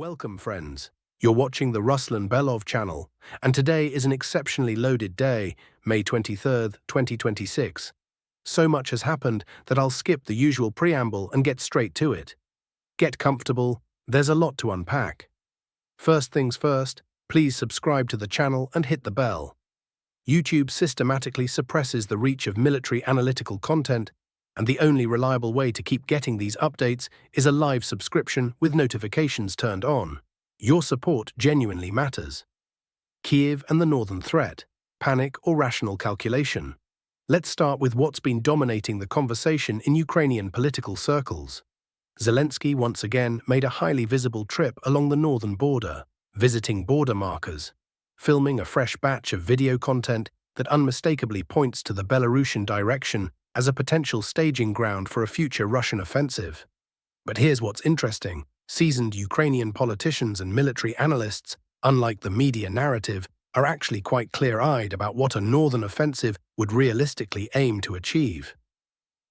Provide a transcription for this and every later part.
Welcome, friends. You're watching the Ruslan Belov channel, and today is an exceptionally loaded day, May 23rd, 2026. So much has happened that I'll skip the usual preamble and get straight to it. Get comfortable, there's a lot to unpack. First things first, please subscribe to the channel and hit the bell. YouTube systematically suppresses the reach of military analytical content, and the only reliable way to keep getting these updates is a live subscription with notifications turned on. Your support genuinely matters. Kiev and the northern threat, panic or rational calculation. Let's start with what's been dominating the conversation in Ukrainian political circles. Zelensky once again made a highly visible trip along the northern border, visiting border markers, filming a fresh batch of video content that unmistakably points to the Belarusian direction as a potential staging ground for a future Russian offensive. But here's what's interesting. Seasoned Ukrainian politicians and military analysts, unlike the media narrative, are actually quite clear-eyed about what a northern offensive would realistically aim to achieve.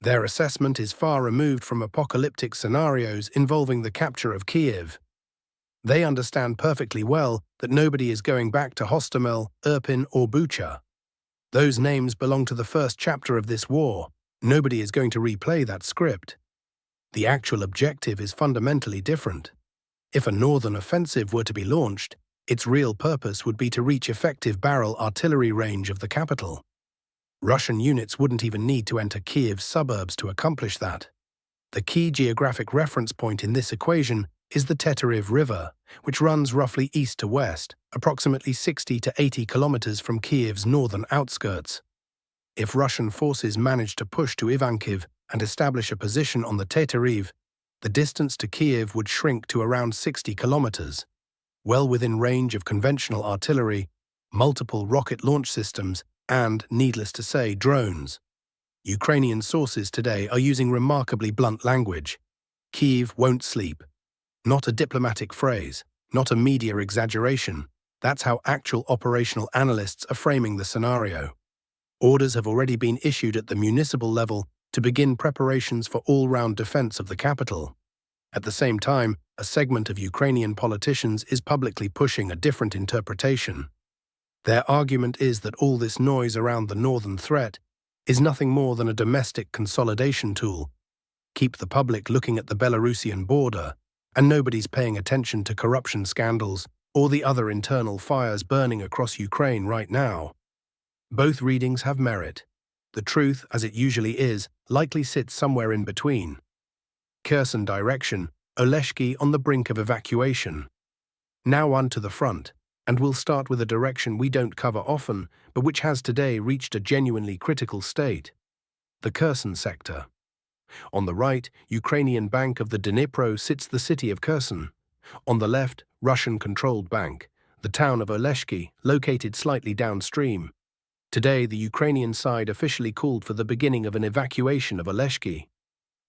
Their assessment is far removed from apocalyptic scenarios involving the capture of Kiev. They understand perfectly well that nobody is going back to Hostomel, Irpin, or Bucha. Those names belong to the first chapter of this war. Nobody is going to replay that script. The actual objective is fundamentally different. If a northern offensive were to be launched, its real purpose would be to reach effective barrel artillery range of the capital. Russian units wouldn't even need to enter Kiev's suburbs to accomplish that. The key geographic reference point in this equation is the Teteriv River, which runs roughly east to west, approximately 60 to 80 kilometers from Kiev's northern outskirts. If Russian forces manage to push to Ivankiv and establish a position on the Teteriv, the distance to Kiev would shrink to around 60 kilometers, well within range of conventional artillery, multiple rocket launch systems, and, needless to say, drones. Ukrainian sources today are using remarkably blunt language. Kiev won't sleep. Not a diplomatic phrase, not a media exaggeration. That's how actual operational analysts are framing the scenario. Orders have already been issued at the municipal level to begin preparations for all-round defense of the capital. At the same time, a segment of Ukrainian politicians is publicly pushing a different interpretation. Their argument is that all this noise around the northern threat is nothing more than a domestic consolidation tool. Keep the public looking at the Belarusian border, and nobody's paying attention to corruption scandals or the other internal fires burning across Ukraine right now. Both readings have merit. The truth, as it usually is, likely sits somewhere in between. Kherson direction, Oleshky on the brink of evacuation. Now on to the front, and we'll start with a direction we don't cover often, but which has today reached a genuinely critical state. The Kherson sector. On the right, Ukrainian bank of the Dnipro sits the city of Kherson. On the left, Russian-controlled bank, the town of Oleshky, located slightly downstream. Today, the Ukrainian side officially called for the beginning of an evacuation of Oleshky,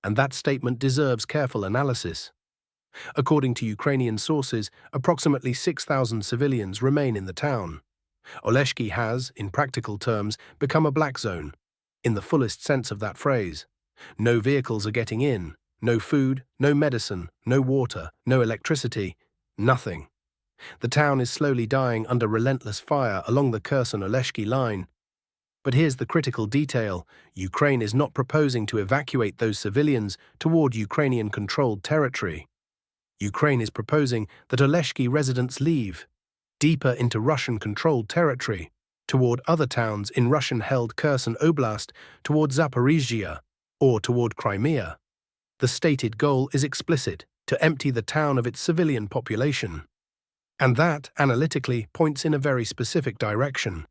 and that statement deserves careful analysis. According to Ukrainian sources, approximately 6,000 civilians remain in the town. Oleshky has, in practical terms, become a black zone, in the fullest sense of that phrase. No vehicles are getting in, no food, no medicine, no water, no electricity, nothing. The town is slowly dying under relentless fire along the Kherson-Oleshky line. But here's the critical detail. Ukraine is not proposing to evacuate those civilians toward Ukrainian-controlled territory. Ukraine is proposing that Oleshky residents leave, deeper into Russian-controlled territory, toward other towns in Russian-held Kherson Oblast, toward Zaporizhzhia, or toward Crimea. The stated goal is explicit, to empty the town of its civilian population. And that, analytically, points in a very specific direction.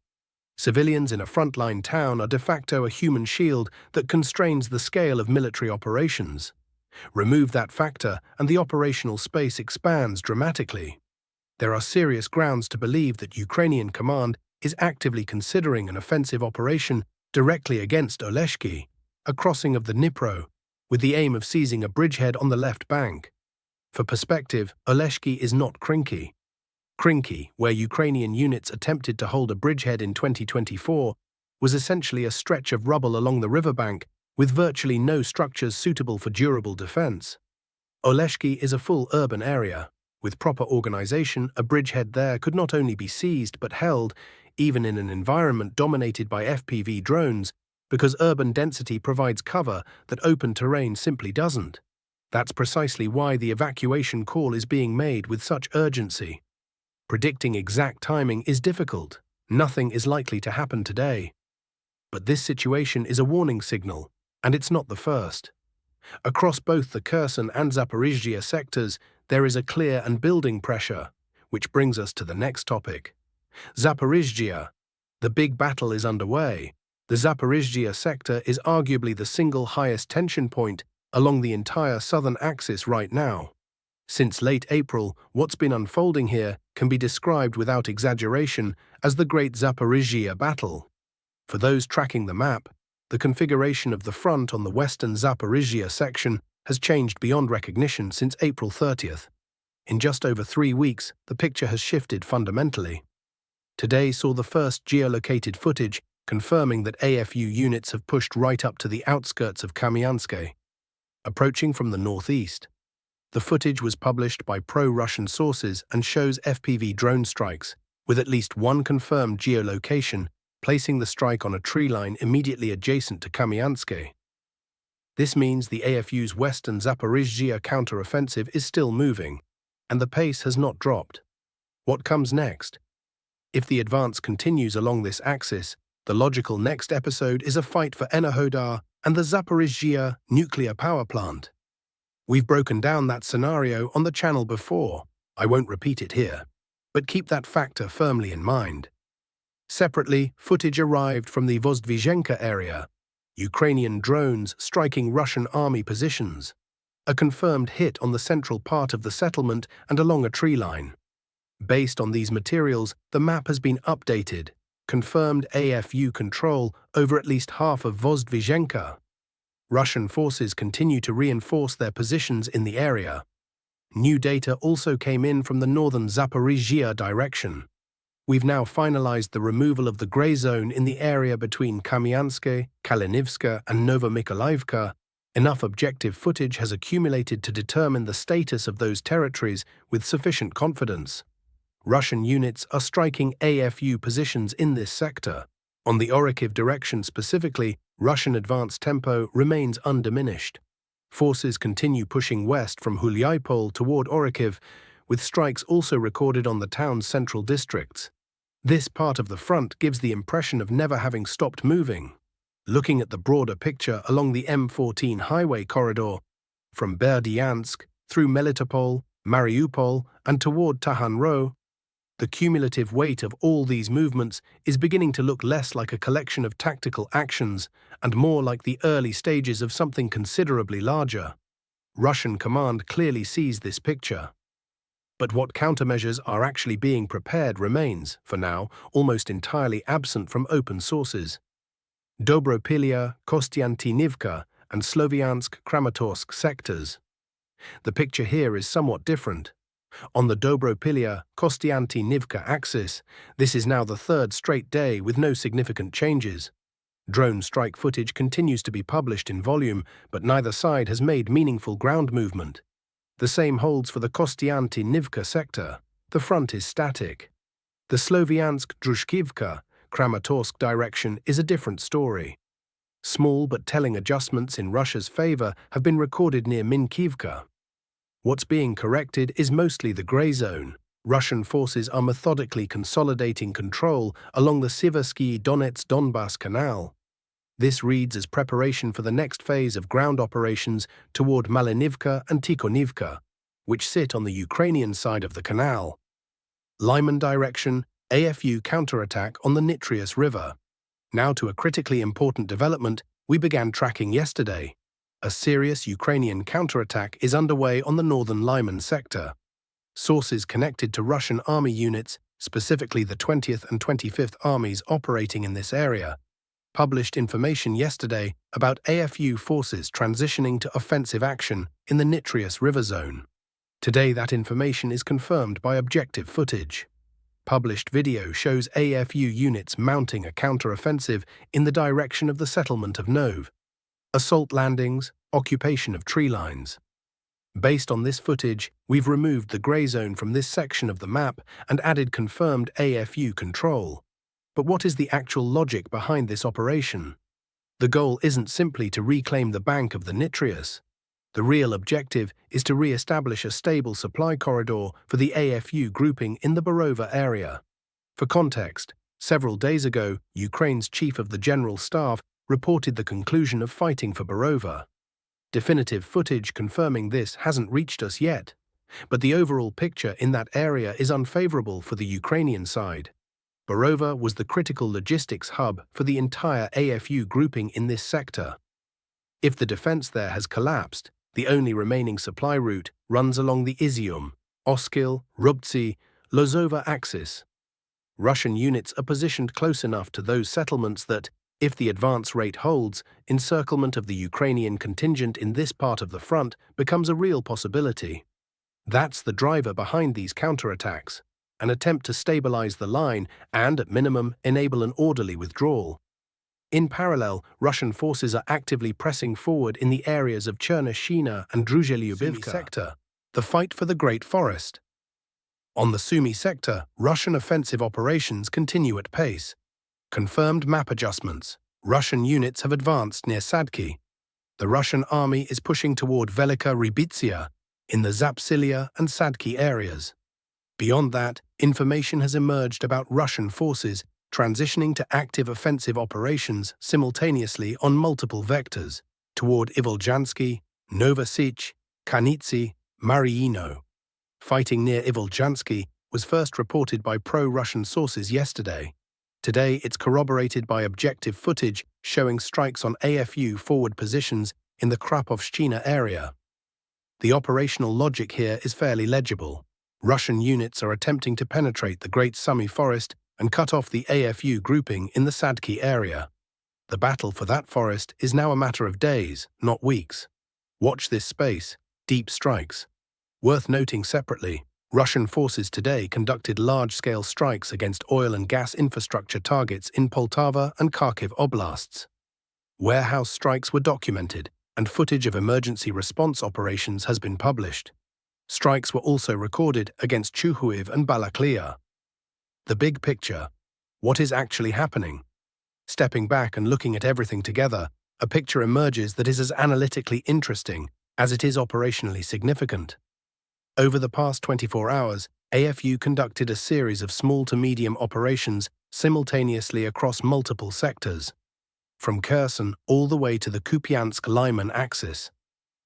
Civilians in a frontline town are de facto a human shield that constrains the scale of military operations. Remove that factor, and the operational space expands dramatically. There are serious grounds to believe that Ukrainian command is actively considering an offensive operation directly against Oleshky, a crossing of the Dnipro, with the aim of seizing a bridgehead on the left bank. For perspective, Oleshky is not Krinky. Krinky, where Ukrainian units attempted to hold a bridgehead in 2024, was essentially a stretch of rubble along the riverbank with virtually no structures suitable for durable defense. Oleshky is a full urban area, With proper organization, a bridgehead there could not only be seized but held, even in an environment dominated by FPV drones, because urban density provides cover that open terrain simply doesn't. That's precisely why the evacuation call is being made with such urgency. Predicting exact timing is difficult. Nothing is likely to happen today. But this situation is a warning signal, and it's not the first. Across both the Kherson and Zaporizhzhia sectors, there is a clear and building pressure, which brings us to the next topic. Zaporizhzhia. The big battle is underway. The Zaporizhzhia sector is arguably the single highest tension point along the entire southern axis right now. Since late April, what's been unfolding here can be described without exaggeration as the Great Zaporizhzhia Battle. For those tracking the map, the configuration of the front on the western Zaporizhzhia section has changed beyond recognition since April 30th. In just over 3 weeks, the picture has shifted fundamentally. Today saw the first geolocated footage confirming that AFU units have pushed right up to the outskirts of Kamianske, approaching from the northeast. The footage was published by pro-Russian sources and shows FPV drone strikes, with at least one confirmed geolocation, placing the strike on a tree line immediately adjacent to Kamianske. This means the AFU's western Zaporizhzhia counter-offensive is still moving, and the pace has not dropped. What comes next? If the advance continues along this axis, the logical next episode is a fight for Enerhodar and the Zaporizhzhia nuclear power plant. We've broken down that scenario on the channel before. I won't repeat it here, but keep that factor firmly in mind. Separately, footage arrived from the Vozdvizhenka area, Ukrainian drones striking Russian army positions, a confirmed hit on the central part of the settlement and along a tree line. Based on these materials, the map has been updated, confirmed AFU control over at least half of Vozdvizhenka. Russian forces continue to reinforce their positions in the area. New data also came in from the northern Zaporizhzhia direction. We've now finalized the removal of the grey zone in the area between Kamianske, Kalinivska, and Novomykolaivka. Enough objective footage has accumulated to determine the status of those territories with sufficient confidence. Russian units are striking AFU positions in this sector. On the Orikhiv direction specifically, Russian advance tempo remains undiminished. Forces continue pushing west from Hulyapol toward Orikhiv, with strikes also recorded on the town's central districts. This part of the front gives the impression of never having stopped moving. Looking at the broader picture along the M14 highway corridor, from Berdyansk through Melitopol, Mariupol, and toward Tahanro, the cumulative weight of all these movements is beginning to look less like a collection of tactical actions and more like the early stages of something considerably larger. Russian command clearly sees this picture. But what countermeasures are actually being prepared remains, for now, almost entirely absent from open sources. Dobropilya, Kostiantynivka, and Sloviansk-Kramatorsk sectors. The picture here is somewhat different. On the Dobropilya-Kostiantynivka axis, this is now the third straight day with no significant changes. Drone strike footage continues to be published in volume, but neither side has made meaningful ground movement. The same holds for the Kostiantynivka sector. The front is static. The Sloviansk-Drushkivka, Kramatorsk direction is a different story. Small but telling adjustments in Russia's favor have been recorded near Minkivka. What's being corrected is mostly the grey zone. Russian forces are methodically consolidating control along the Siversky-Donetsk-Donbass Canal. This reads as preparation for the next phase of ground operations toward Malinivka and Tikhonivka, which sit on the Ukrainian side of the canal. Lyman direction, AFU counterattack on the Nitrius River. Now to a critically important development we began tracking yesterday. A serious Ukrainian counterattack is underway on the northern Lyman sector. Sources connected to Russian army units, specifically the 20th and 25th Armies operating in this area, published information yesterday about AFU forces transitioning to offensive action in the Nitrius River zone. Today that information is confirmed by objective footage. Published video shows AFU units mounting a counter-offensive in the direction of the settlement of Nov. Assault landings, occupation of tree lines. Based on this footage, we've removed the grey zone from this section of the map and added confirmed AFU control. But what is the actual logic behind this operation? The goal isn't simply to reclaim the bank of the Nitrius. The real objective is to re-establish a stable supply corridor for the AFU grouping in the Borova area. For context, several days ago, Ukraine's chief of the General Staff reported the conclusion of fighting for Borova. Definitive footage confirming this hasn't reached us yet, but the overall picture in that area is unfavorable for the Ukrainian side. Borova was the critical logistics hub for the entire AFU grouping in this sector. If the defense there has collapsed, the only remaining supply route runs along the Izium, Oskil, Rubtsi, Lozova axis. Russian units are positioned close enough to those settlements that, if the advance rate holds, encirclement of the Ukrainian contingent in this part of the front becomes a real possibility. That's the driver behind these counterattacks, an attempt to stabilize the line and, at minimum, enable an orderly withdrawal. In parallel, Russian forces are actively pressing forward in the areas of Cherneshchina and Druzhelyubivka sector, the fight for the Great Forest. On the Sumy sector, Russian offensive operations continue at pace. Confirmed map adjustments. Russian units have advanced near Sadki. The Russian army is pushing toward Velika Rybitsia in the Zaporizhzhia and Sadki areas. Beyond that, information has emerged about Russian forces transitioning to active offensive operations simultaneously on multiple vectors toward Ivolzhansky, Novosich, Kanitsy, Mariino. Fighting near Ivolzhansky was first reported by pro-Russian sources yesterday. Today, it's corroborated by objective footage showing strikes on AFU forward positions in the Krapovshchina area. The operational logic here is fairly legible. Russian units are attempting to penetrate the Great Sumy Forest and cut off the AFU grouping in the Sadki area. The battle for that forest is now a matter of days, not weeks. Watch this space. Deep strikes. Worth noting separately, Russian forces today conducted large-scale strikes against oil and gas infrastructure targets in Poltava and Kharkiv oblasts. Warehouse strikes were documented, and footage of emergency response operations has been published. Strikes were also recorded against Chuhuiv and Balaklia. The big picture. What is actually happening? Stepping back and looking at everything together, a picture emerges that is as analytically interesting as it is operationally significant. Over the past 24 hours, AFU conducted a series of small to medium operations simultaneously across multiple sectors, from Kherson all the way to the Kupiansk-Lyman axis.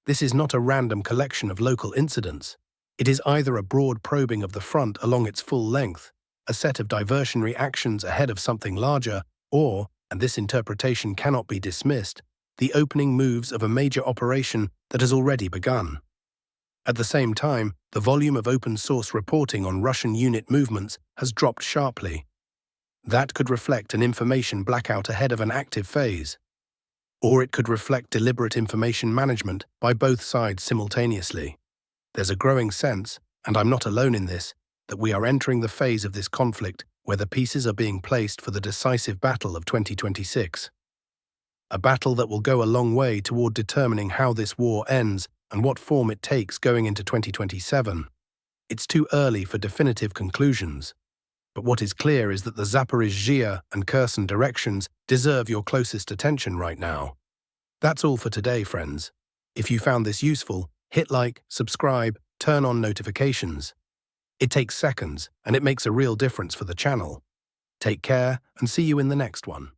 This is not a random collection of local incidents. It is either a broad probing of the front along its full length, a set of diversionary actions ahead of something larger, or, and this interpretation cannot be dismissed, the opening moves of a major operation that has already begun. At the same time, the volume of open-source reporting on Russian unit movements has dropped sharply. That could reflect an information blackout ahead of an active phase. Or it could reflect deliberate information management by both sides simultaneously. There's a growing sense, and I'm not alone in this, that we are entering the phase of this conflict where the pieces are being placed for the decisive battle of 2026. A battle that will go a long way toward determining how this war ends and what form it takes going into 2027. It's too early for definitive conclusions, but what is clear is that the Zaporizhzhia and Kherson directions deserve your closest attention right now. That's all for today, friends. If you found this useful, hit like, subscribe, turn on notifications. It takes seconds, and it makes a real difference for the channel. Take care, and see you in the next one.